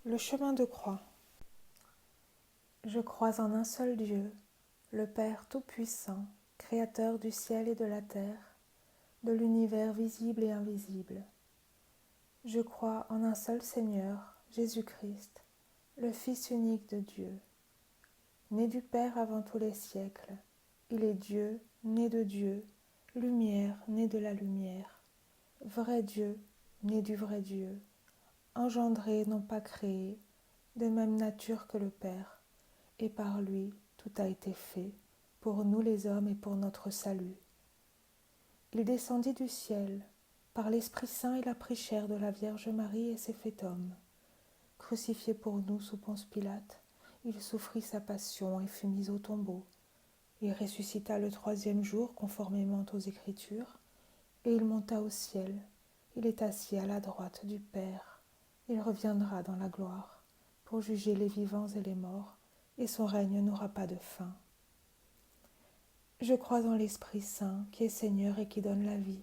Le chemin de croix. Je crois en un seul Dieu, le Père Tout-Puissant, Créateur du ciel et de la terre, de l'univers visible et invisible. Je crois en un seul Seigneur, Jésus-Christ, le Fils unique de Dieu. Né du Père avant tous les siècles, il est Dieu, né de Dieu, lumière, né de la lumière, vrai Dieu, né du vrai Dieu, engendré, non pas créé, de même nature que le Père, et par lui tout a été fait, pour nous les hommes et pour notre salut. Il descendit du ciel, par l'Esprit Saint et la prit chair de la Vierge Marie et s'est fait homme. Crucifié pour nous sous Ponce Pilate, il souffrit sa passion et fut mis au tombeau. Il ressuscita le troisième jour conformément aux Écritures, et il monta au ciel. Il est assis à la droite du Père. Il reviendra dans la gloire, pour juger les vivants et les morts, et son règne n'aura pas de fin. Je crois en l'Esprit Saint, qui est Seigneur et qui donne la vie.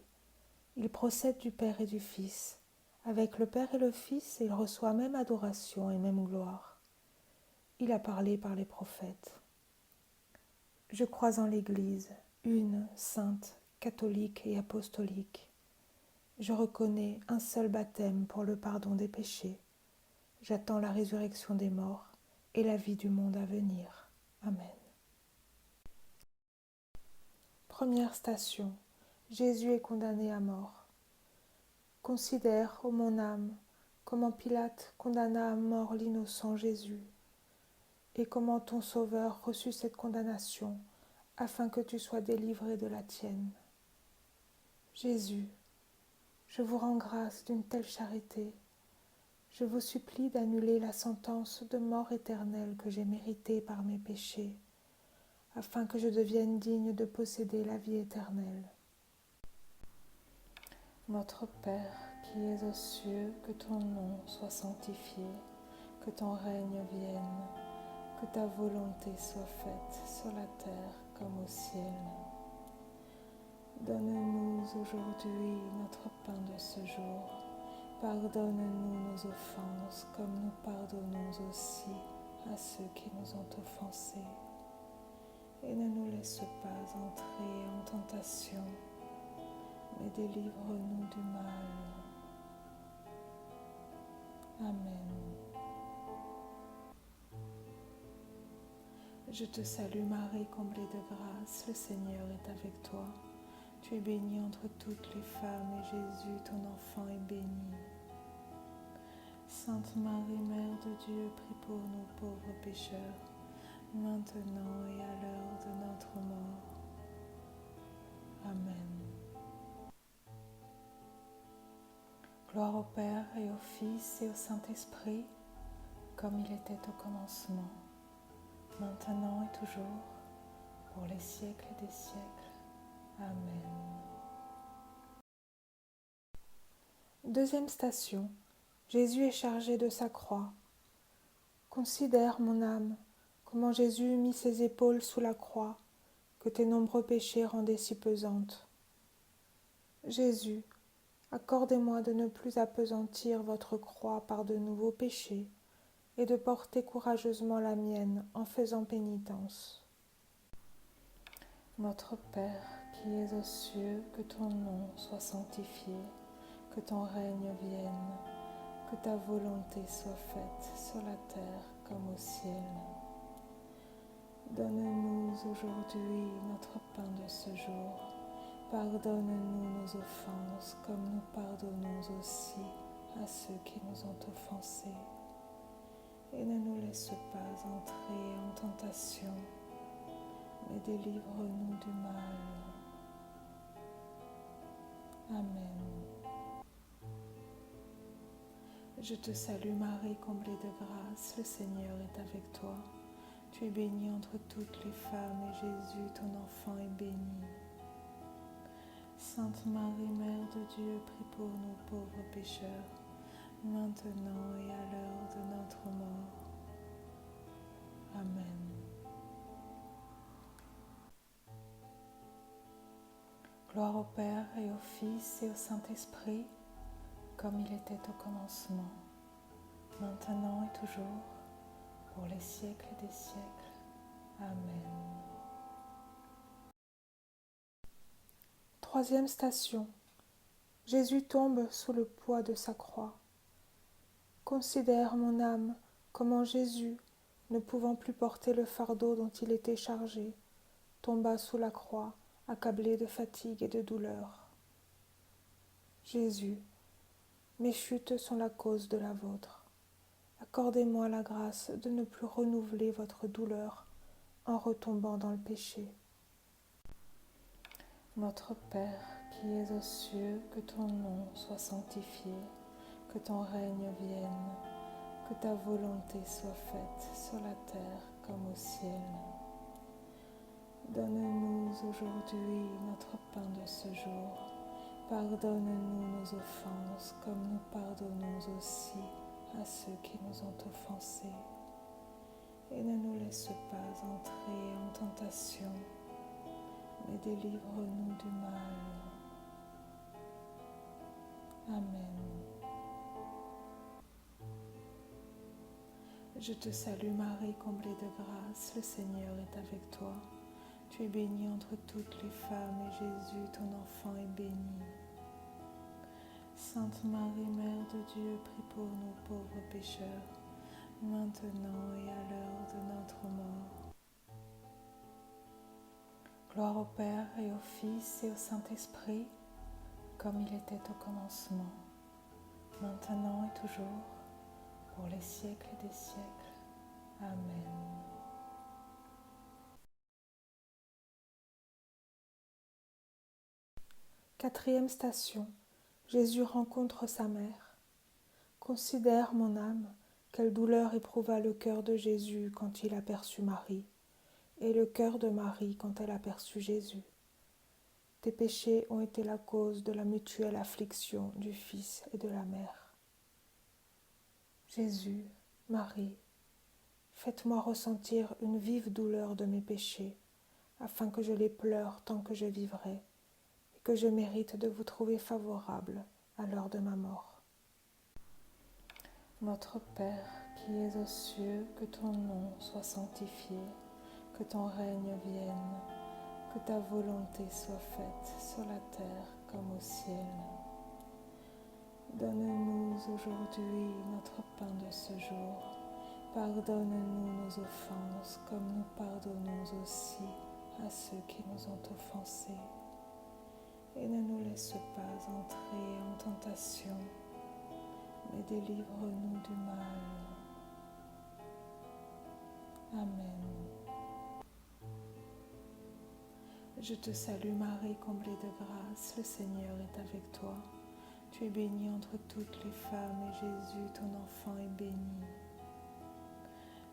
Il procède du Père et du Fils. Avec le Père et le Fils, il reçoit même adoration et même gloire. Il a parlé par les prophètes. Je crois en l'Église, une, sainte, catholique et apostolique. Je reconnais un seul baptême pour le pardon des péchés. J'attends la résurrection des morts et la vie du monde à venir. Amen. Première station. Jésus est condamné à mort. Considère, ô mon âme, comment Pilate condamna à mort l'innocent Jésus, et comment ton Sauveur reçut cette condamnation, afin que tu sois délivré de la tienne. Jésus, je vous rends grâce d'une telle charité. Je vous supplie d'annuler la sentence de mort éternelle que j'ai méritée par mes péchés, afin que je devienne digne de posséder la vie éternelle. Notre Père, qui es aux cieux, que ton nom soit sanctifié, que ton règne vienne, que ta volonté soit faite sur la terre comme au ciel. Donne-nous aujourd'hui notre pain de ce jour. Pardonne-nous nos offenses, comme nous pardonnons aussi à ceux qui nous ont offensés. Et ne nous laisse pas entrer en tentation, mais délivre-nous du mal. Amen. Je te salue Marie, comblée de grâce, le Seigneur est avec toi. Tu es bénie entre toutes les femmes, et Jésus, ton enfant, est béni. Sainte Marie, Mère de Dieu, prie pour nous pauvres pécheurs, maintenant et à l'heure de notre mort. Amen. Gloire au Père et au Fils et au Saint-Esprit, comme il était au commencement, maintenant et toujours, pour les siècles des siècles. Amen. Deuxième station. Jésus est chargé de sa croix. Considère, mon âme, comment Jésus mit ses épaules sous la croix, que tes nombreux péchés rendaient si pesantes. Jésus, accordez-moi de ne plus appesantir votre croix par de nouveaux péchés, et de porter courageusement la mienne en faisant pénitence. Notre Père, qui es aux cieux, que ton nom soit sanctifié, que ton règne vienne, que ta volonté soit faite sur la terre comme au ciel. Donne-nous aujourd'hui notre pain de ce jour. Pardonne-nous nos offenses, comme nous pardonnons aussi à ceux qui nous ont offensés. Et ne nous laisse pas entrer en tentation, mais délivre-nous du mal. Amen. Je te salue Marie, comblée de grâce, le Seigneur est avec toi. Tu es bénie entre toutes les femmes, et Jésus, ton enfant, est béni. Sainte Marie, Mère de Dieu, prie pour nous pauvres pécheurs, maintenant et à l'heure de notre mort. Amen. Gloire au Père et au Fils et au Saint-Esprit, comme il était au commencement, maintenant et toujours, pour les siècles des siècles. Amen. Troisième station. Jésus tombe sous le poids de sa croix. Considère, mon âme, comment Jésus, ne pouvant plus porter le fardeau dont il était chargé, tomba sous la croix, accablé de fatigue et de douleur. Jésus, mes chutes sont la cause de la vôtre. Accordez-moi la grâce de ne plus renouveler votre douleur en retombant dans le péché. Notre Père qui es aux cieux, que ton nom soit sanctifié, que ton règne vienne, que ta volonté soit faite sur la terre comme au ciel. Donne-nous aujourd'hui notre pain de ce jour. Pardonne-nous nos offenses comme nous pardonnons aussi à ceux qui nous ont offensés. Et ne nous laisse pas entrer en tentation, mais délivre-nous du mal. Amen. Je te salue Marie, comblée de grâce, le Seigneur est avec toi. Tu es bénie entre toutes les femmes et Jésus, ton enfant, est béni. Sainte Marie, Mère de Dieu, prie pour nous pauvres pécheurs, maintenant et à l'heure de notre mort. Gloire au Père et au Fils et au Saint-Esprit, comme il était au commencement, maintenant et toujours, pour les siècles des siècles. Amen. Quatrième station. Jésus rencontre sa mère. Considère, mon âme, quelle douleur éprouva le cœur de Jésus quand il aperçut Marie, et le cœur de Marie quand elle aperçut Jésus. Tes péchés ont été la cause de la mutuelle affliction du Fils et de la Mère. Jésus, Marie, faites-moi ressentir une vive douleur de mes péchés, afin que je les pleure tant que je vivrai, et que je mérite de vous trouver favorable à l'heure de ma mort. Notre Père qui es aux cieux, que ton nom soit sanctifié, que ton règne vienne, que ta volonté soit faite sur la terre comme au ciel. Donne-nous aujourd'hui notre pain de ce jour. Pardonne-nous nos offenses comme nous pardonnons aussi à ceux qui nous ont offensés. Et ne nous laisse pas entrer en tentation, mais délivre-nous du mal. Amen. Je te salue Marie, comblée de grâce, le Seigneur est avec toi. Tu es bénie entre toutes les femmes et Jésus, ton enfant, est béni.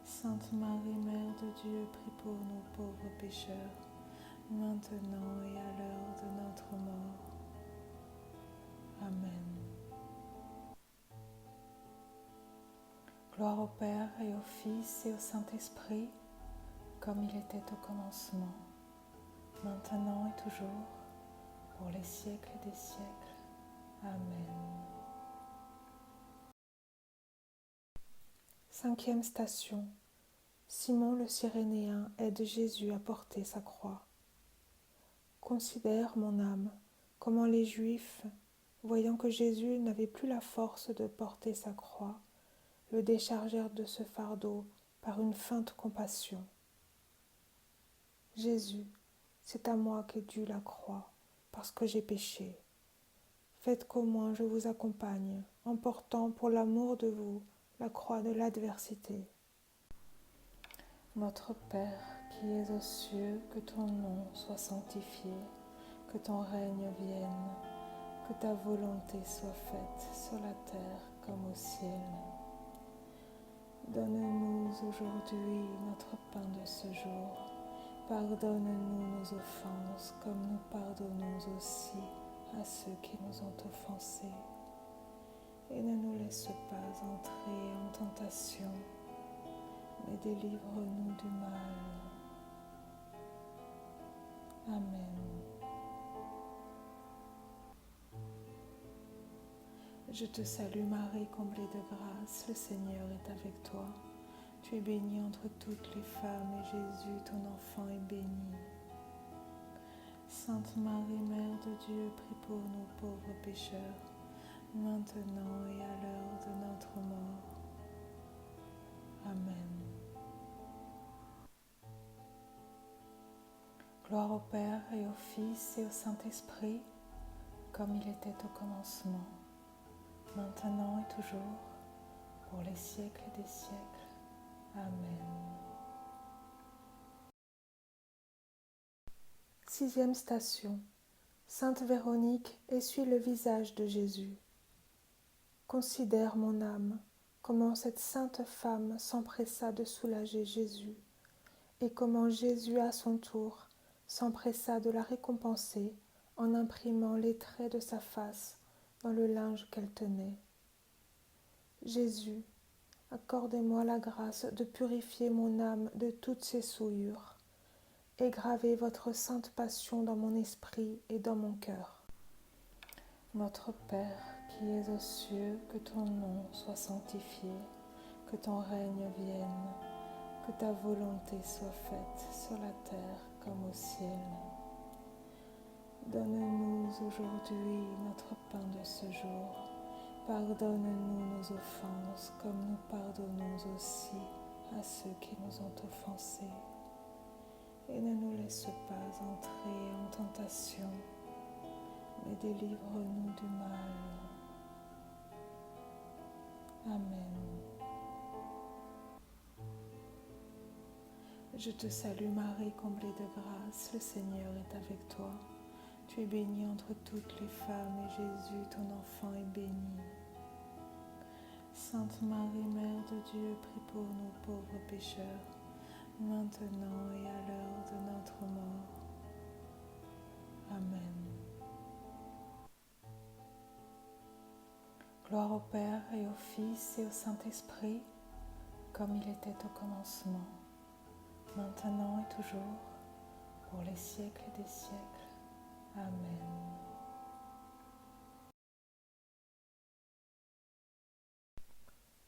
Sainte Marie, Mère de Dieu, prie pour nous pauvres pécheurs, maintenant et à l'heure de notre mort. Amen. Gloire au Père et au Fils et au Saint-Esprit, comme il était au commencement, maintenant et toujours, pour les siècles des siècles. Amen. Cinquième station. Simon le Cyrénéen aide Jésus à porter sa croix. Considère, mon âme, comment les Juifs, voyant que Jésus n'avait plus la force de porter sa croix, le déchargèrent de ce fardeau par une feinte compassion. Jésus, c'est à moi qu'est due la croix, parce que j'ai péché. Faites qu'au moins je vous accompagne, en portant pour l'amour de vous la croix de l'adversité. Notre Père qui es aux cieux, que ton nom soit sanctifié, que ton règne vienne, que ta volonté soit faite sur la terre comme au ciel. Donne-nous aujourd'hui notre pain de ce jour. Pardonne-nous nos offenses comme nous pardonnons aussi à ceux qui nous ont offensés. Et ne nous laisse pas entrer en tentation, mais délivre-nous du mal. Amen. Je te salue Marie, comblée de grâce, le Seigneur est avec toi. Tu es bénie entre toutes les femmes et Jésus, ton enfant, est béni. Sainte Marie, Mère de Dieu, prie pour nous pauvres pécheurs, maintenant et à l'heure de notre mort. Amen. Gloire au Père et au Fils et au Saint-Esprit, comme il était au commencement, maintenant et toujours, pour les siècles des siècles. Amen. 6e station. Sainte Véronique essuie le visage de Jésus. Considère mon âme, comment cette sainte femme s'empressa de soulager Jésus, et comment Jésus à son tour s'empressa de la récompenser en imprimant les traits de sa face dans le linge qu'elle tenait. Jésus, accordez-moi la grâce de purifier mon âme de toutes ses souillures, et gravez votre sainte passion dans mon esprit et dans mon cœur. Notre Père qui es aux cieux, que ton nom soit sanctifié, que ton règne vienne, que ta volonté soit faite sur la terre comme au ciel. Donne-nous aujourd'hui notre pain de ce jour. Pardonne-nous nos offenses comme nous pardonnons aussi à ceux qui nous ont offensés. Et ne nous laisse pas entrer en tentation, mais délivre-nous du mal. Amen. Je te salue Marie, comblée de grâce, le Seigneur est avec toi. Tu es bénie entre toutes les femmes et Jésus, ton enfant, est béni. Sainte Marie, Mère de Dieu, prie pour nous pauvres pécheurs, maintenant et à l'heure de notre mort. Amen. Gloire au Père et au Fils et au Saint-Esprit, comme il était au commencement, maintenant et toujours, pour les siècles des siècles. Amen.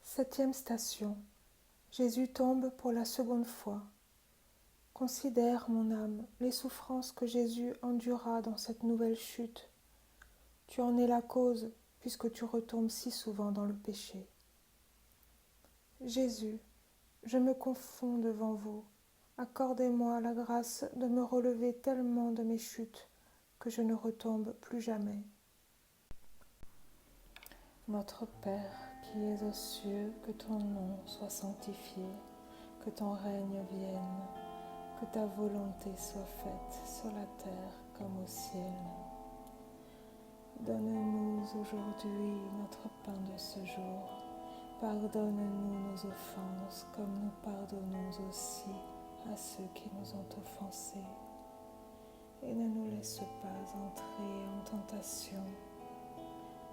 Septième station. Jésus tombe pour la seconde fois. Considère, mon âme, les souffrances que Jésus endura dans cette nouvelle chute. Tu en es la cause, puisque tu retombes si souvent dans le péché. Jésus, je me confonds devant vous. Accordez-moi la grâce de me relever tellement de mes chutes que je ne retombe plus jamais. Notre Père qui es aux cieux, que ton nom soit sanctifié, que ton règne vienne, que ta volonté soit faite sur la terre comme au ciel. Donne-nous aujourd'hui notre pain de ce jour. Pardonne-nous nos offenses comme nous pardonnons aussi à ceux qui nous ont offensés. Et ne nous laisse pas entrer en tentation,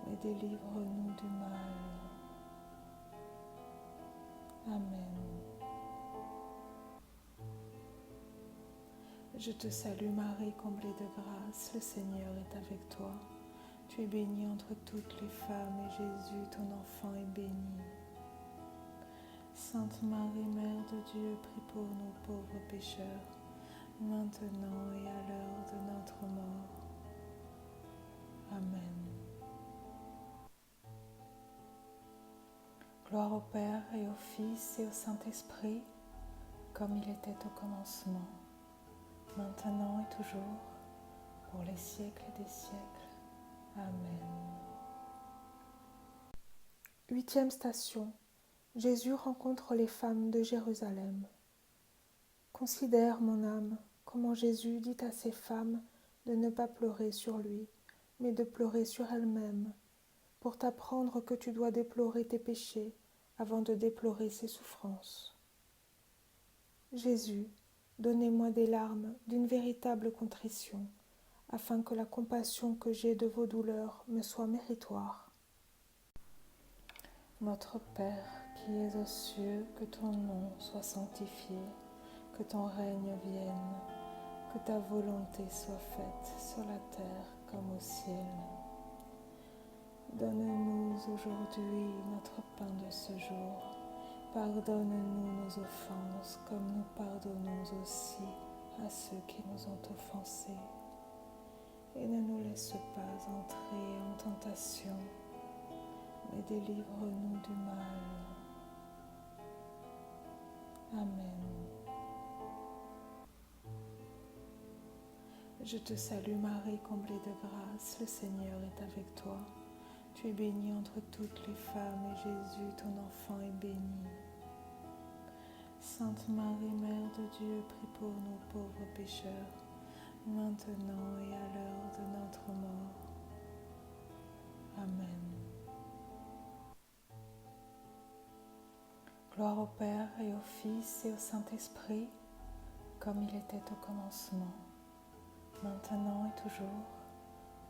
mais délivre-nous du mal. Amen. Je te salue Marie, comblée de grâce, le Seigneur est avec toi. Tu es bénie entre toutes les femmes et Jésus, ton enfant, est béni. Sainte Marie, Mère de Dieu, prie pour nous pauvres pécheurs, maintenant et à l'heure de notre mort. Amen. Gloire au Père et au Fils et au Saint-Esprit, comme il était au commencement, maintenant et toujours, pour les siècles des siècles. Amen. 8e station. Jésus rencontre les femmes de Jérusalem. Considère, mon âme, comment Jésus dit à ces femmes de ne pas pleurer sur lui, mais de pleurer sur elles-mêmes, pour t'apprendre que tu dois déplorer tes péchés avant de déplorer ses souffrances. Jésus, donnez-moi des larmes d'une véritable contrition, afin que la compassion que j'ai de vos douleurs me soit méritoire. Notre Père qui es aux cieux, que ton nom soit sanctifié, que ton règne vienne, que ta volonté soit faite sur la terre comme au ciel. Donne-nous aujourd'hui notre pain de ce jour. Pardonne-nous nos offenses, comme nous pardonnons aussi à ceux qui nous ont offensés. Et ne nous laisse pas entrer en tentation, mais délivre-nous du mal. Amen. Je te salue Marie, comblée de grâce, le Seigneur est avec toi. Tu es bénie entre toutes les femmes et Jésus, ton enfant, est béni. Sainte Marie, Mère de Dieu, prie pour nous pauvres pécheurs, maintenant et à l'heure de notre mort. Amen. Gloire au Père et au Fils et au Saint-Esprit, comme il était au commencement, maintenant et toujours,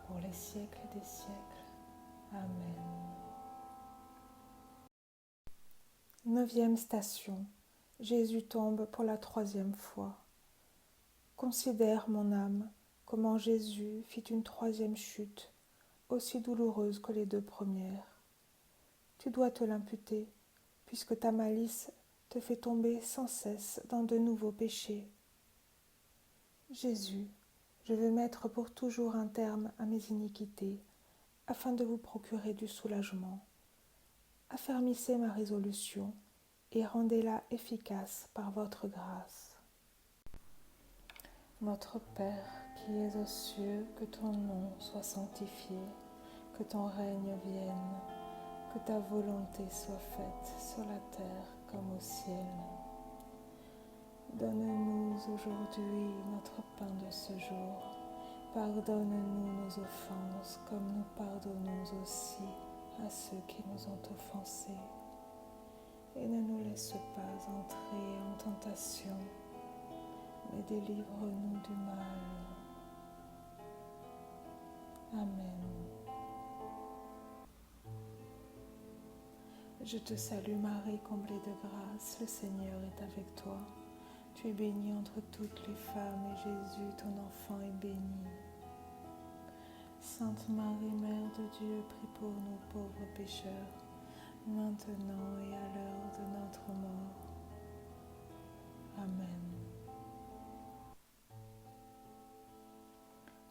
pour les siècles des siècles. Amen. 9e station. Jésus tombe pour la 3e fois. Considère, mon âme, comment Jésus fit une 3e chute, aussi douloureuse que les 2 premières. Tu dois te l'imputer, puisque ta malice te fait tomber sans cesse dans de nouveaux péchés. Jésus, je veux mettre pour toujours un terme à mes iniquités, afin de vous procurer du soulagement. Affermissez ma résolution et rendez-la efficace par votre grâce. Notre Père qui es aux cieux, que ton nom soit sanctifié, que ton règne vienne, que ta volonté soit faite sur la terre comme au ciel. Donne-nous aujourd'hui notre pain de ce jour. Pardonne-nous nos offenses comme nous pardonnons aussi à ceux qui nous ont offensés. Et ne nous laisse pas entrer en tentation, mais délivre-nous du mal. Amen. Je te salue Marie, comblée de grâce, le Seigneur est avec toi. Tu es bénie entre toutes les femmes et Jésus, ton enfant, est béni. Sainte Marie, Mère de Dieu, prie pour nous pauvres pécheurs, maintenant et à l'heure de notre mort. Amen.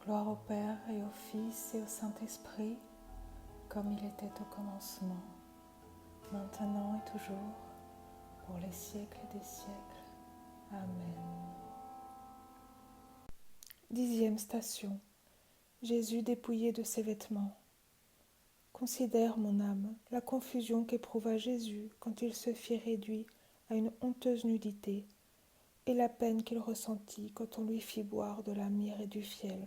Gloire au Père et au Fils et au Saint-Esprit, comme il était au commencement, maintenant et toujours, pour les siècles des siècles. Amen. 10e station. Jésus dépouillé de ses vêtements. Considère, mon âme, la confusion qu'éprouva Jésus quand il se fit réduit à une honteuse nudité, et la peine qu'il ressentit quand on lui fit boire de la myrrhe et du fiel.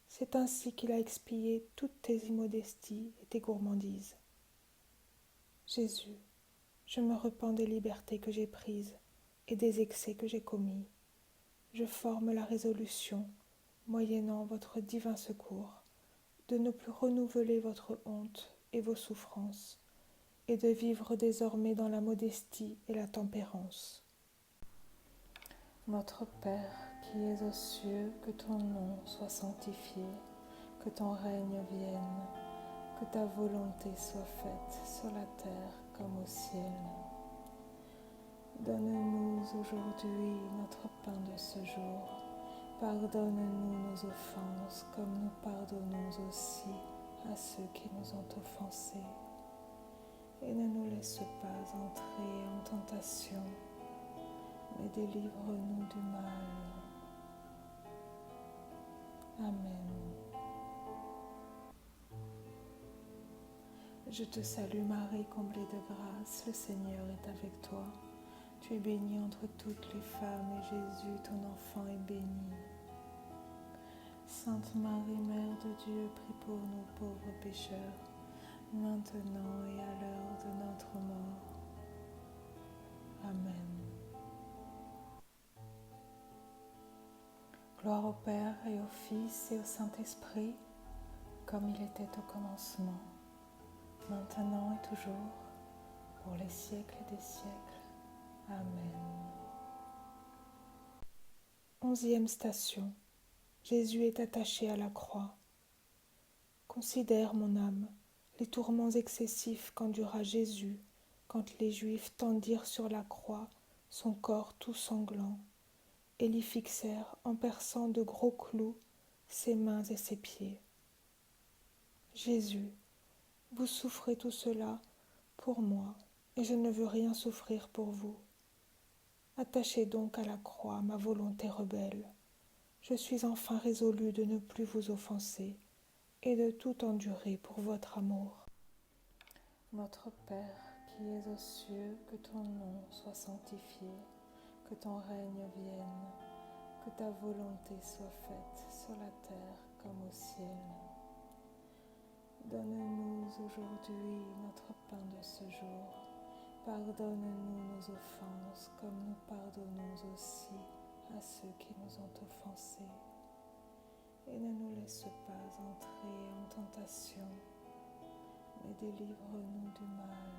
C'est ainsi qu'il a expié toutes tes immodesties et tes gourmandises. Jésus, je me repens des libertés que j'ai prises et des excès que j'ai commis. Je forme la résolution, moyennant votre divin secours, de ne plus renouveler votre honte et vos souffrances, et de vivre désormais dans la modestie et la tempérance. Notre Père qui es aux cieux, que ton nom soit sanctifié, que ton règne vienne, que ta volonté soit faite sur la terre comme au ciel. Donne-nous aujourd'hui notre pain de ce jour. Pardonne-nous nos offenses comme nous pardonnons aussi à ceux qui nous ont offensés. Et ne nous laisse pas entrer en tentation, mais délivre-nous du mal. Amen. Je te salue Marie, comblée de grâce, le Seigneur est avec toi. Tu es bénie entre toutes les femmes et Jésus, ton enfant, est béni. Sainte Marie, Mère de Dieu, prie pour nous pauvres pécheurs, maintenant et à l'heure de notre mort. Amen. Gloire au Père et au Fils et au Saint-Esprit, comme il était au commencement, maintenant et toujours, pour les siècles des siècles. Amen. 11e station. Jésus est attaché à la croix. Considère, mon âme, les tourments excessifs qu'endura Jésus quand les Juifs tendirent sur la croix son corps tout sanglant et l'y fixèrent en perçant de gros clous ses mains et ses pieds. Jésus, vous souffrez tout cela pour moi, et je ne veux rien souffrir pour vous. Attachez donc à la croix ma volonté rebelle. Je suis enfin résolu de ne plus vous offenser et de tout endurer pour votre amour. Notre Père qui es aux cieux, que ton nom soit sanctifié, que ton règne vienne, que ta volonté soit faite sur la terre comme au ciel. Donne-nous aujourd'hui notre pain de ce jour. Pardonne-nous nos offenses comme nous pardonnons aussi à ceux qui nous ont offensés. Et ne nous laisse pas entrer en tentation, mais délivre-nous du mal.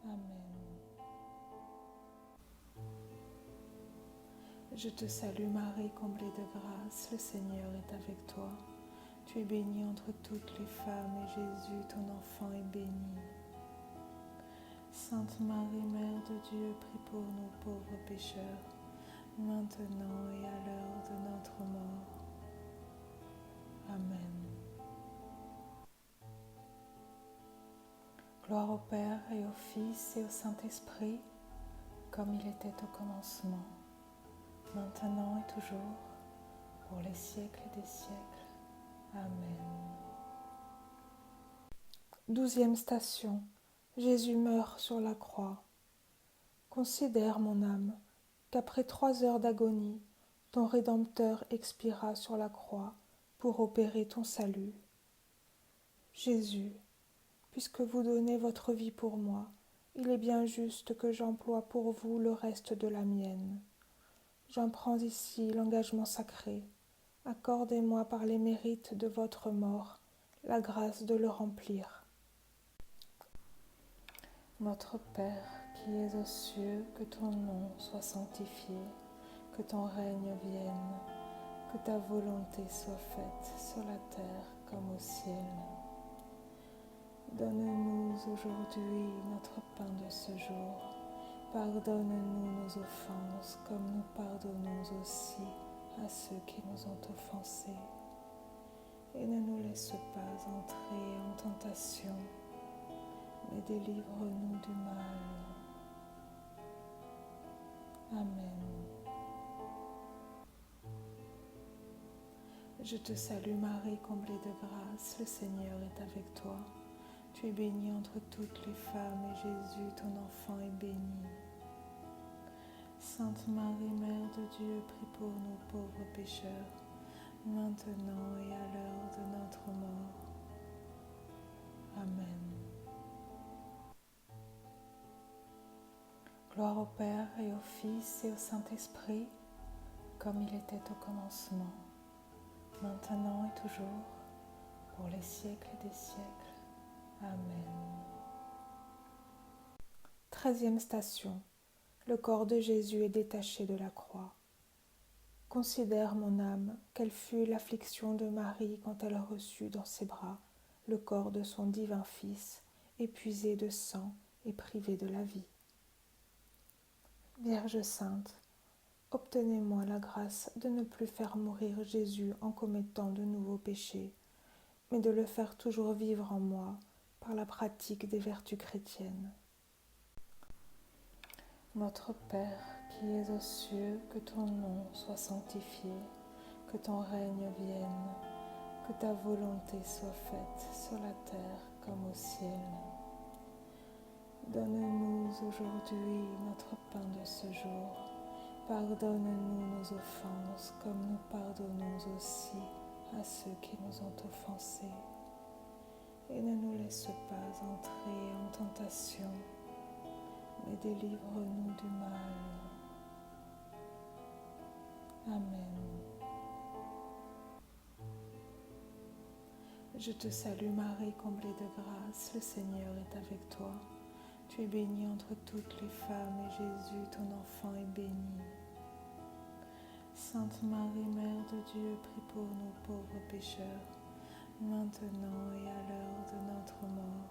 Amen. Je te salue Marie, comblée de grâce, le Seigneur est avec toi. Tu es bénie entre toutes les femmes et Jésus, ton enfant, est béni. Sainte Marie, Mère de Dieu, prie pour nous pauvres pécheurs, maintenant et à l'heure de notre mort. Amen. Gloire au Père et au Fils et au Saint-Esprit, comme il était au commencement, maintenant et toujours, pour les siècles des siècles. Amen. 12e station. Jésus meurt sur la croix. Considère, mon âme, qu'après 3 heures d'agonie, ton Rédempteur expira sur la croix pour opérer ton salut. Jésus, puisque vous donnez votre vie pour moi, il est bien juste que j'emploie pour vous le reste de la mienne. J'en prends ici l'engagement sacré. Accordez-moi par les mérites de votre mort la grâce de le remplir. Notre Père qui es aux cieux, que ton nom soit sanctifié, que ton règne vienne, que ta volonté soit faite sur la terre comme au ciel. Donne-nous aujourd'hui notre pain de ce jour. Pardonne-nous nos offenses comme nous pardonnons aussi à ceux qui nous ont offensés. Et ne nous laisse pas entrer en tentation, mais délivre-nous du mal. Amen. Je te salue Marie, comblée de grâce, le Seigneur est avec toi. Tu es bénie entre toutes les femmes et Jésus, ton enfant, est béni. Sainte Marie, Mère de Dieu, prie pour nous pauvres pécheurs, maintenant et à l'heure de notre mort. Amen. Gloire au Père et au Fils et au Saint-Esprit, comme il était au commencement, maintenant et toujours, pour les siècles des siècles. Amen. 13e station. Le corps de Jésus est détaché de la croix. Considère, mon âme, quelle fut l'affliction de Marie quand elle reçut dans ses bras le corps de son divin Fils, épuisé de sang et privé de la vie. Vierge sainte, obtenez-moi la grâce de ne plus faire mourir Jésus en commettant de nouveaux péchés, mais de le faire toujours vivre en moi par la pratique des vertus chrétiennes. Notre Père qui es aux cieux, que ton nom soit sanctifié, que ton règne vienne, que ta volonté soit faite sur la terre comme au ciel. Donne-nous aujourd'hui notre pain de ce jour. Pardonne-nous nos offenses comme nous pardonnons aussi à ceux qui nous ont offensés. Et ne nous laisse pas entrer en tentation, mais délivre-nous du mal. Amen. Je te salue Marie, comblée de grâce, le Seigneur est avec toi. Tu es bénie entre toutes les femmes et Jésus, ton enfant, est béni. Sainte Marie, Mère de Dieu, prie pour nous pauvres pécheurs, maintenant et à l'heure de notre mort.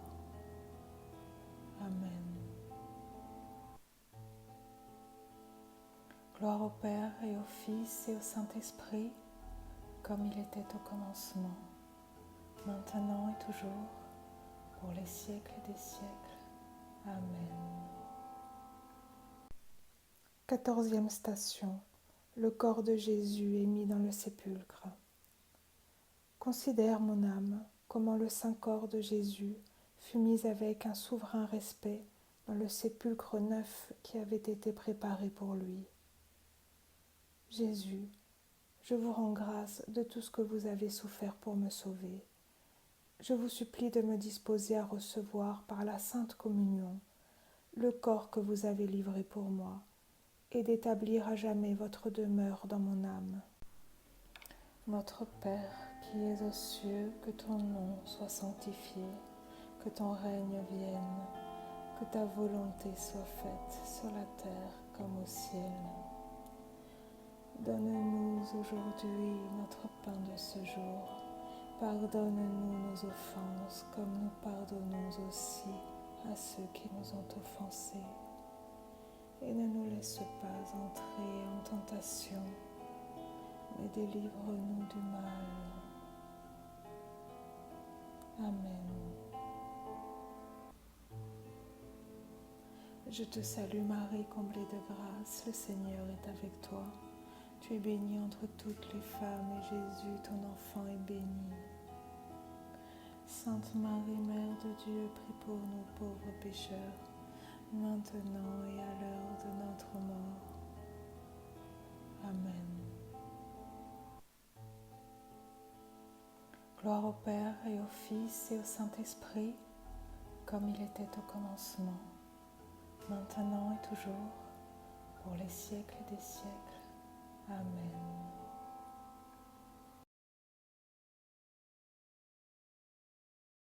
Amen. Gloire au Père et au Fils et au Saint-Esprit, comme il était au commencement, maintenant et toujours, pour les siècles des siècles. Amen. 14e station. Le corps de Jésus est mis dans le sépulcre. Considère, mon âme, comment le saint corps de Jésus fut mis avec un souverain respect dans le sépulcre neuf qui avait été préparé pour lui. Jésus, je vous rends grâce de tout ce que vous avez souffert pour me sauver. Je vous supplie de me disposer à recevoir par la Sainte Communion le corps que vous avez livré pour moi et d'établir à jamais votre demeure dans mon âme. Notre Père qui es aux cieux, que ton nom soit sanctifié, que ton règne vienne, que ta volonté soit faite sur la terre comme au ciel. Donne-nous aujourd'hui notre pain de ce jour. Pardonne-nous nos offenses comme nous pardonnons aussi à ceux qui nous ont offensés. Et ne nous laisse pas entrer en tentation, mais délivre-nous du mal. Amen. Je te salue Marie, comblée de grâce, le Seigneur est avec toi. Tu es bénie entre toutes les femmes et Jésus, ton enfant, est béni. Sainte Marie, Mère de Dieu, prie pour nous pauvres pécheurs, maintenant et à l'heure de notre mort. Amen. Gloire au Père et au Fils et au Saint-Esprit, comme il était au commencement, maintenant et toujours, pour les siècles des siècles.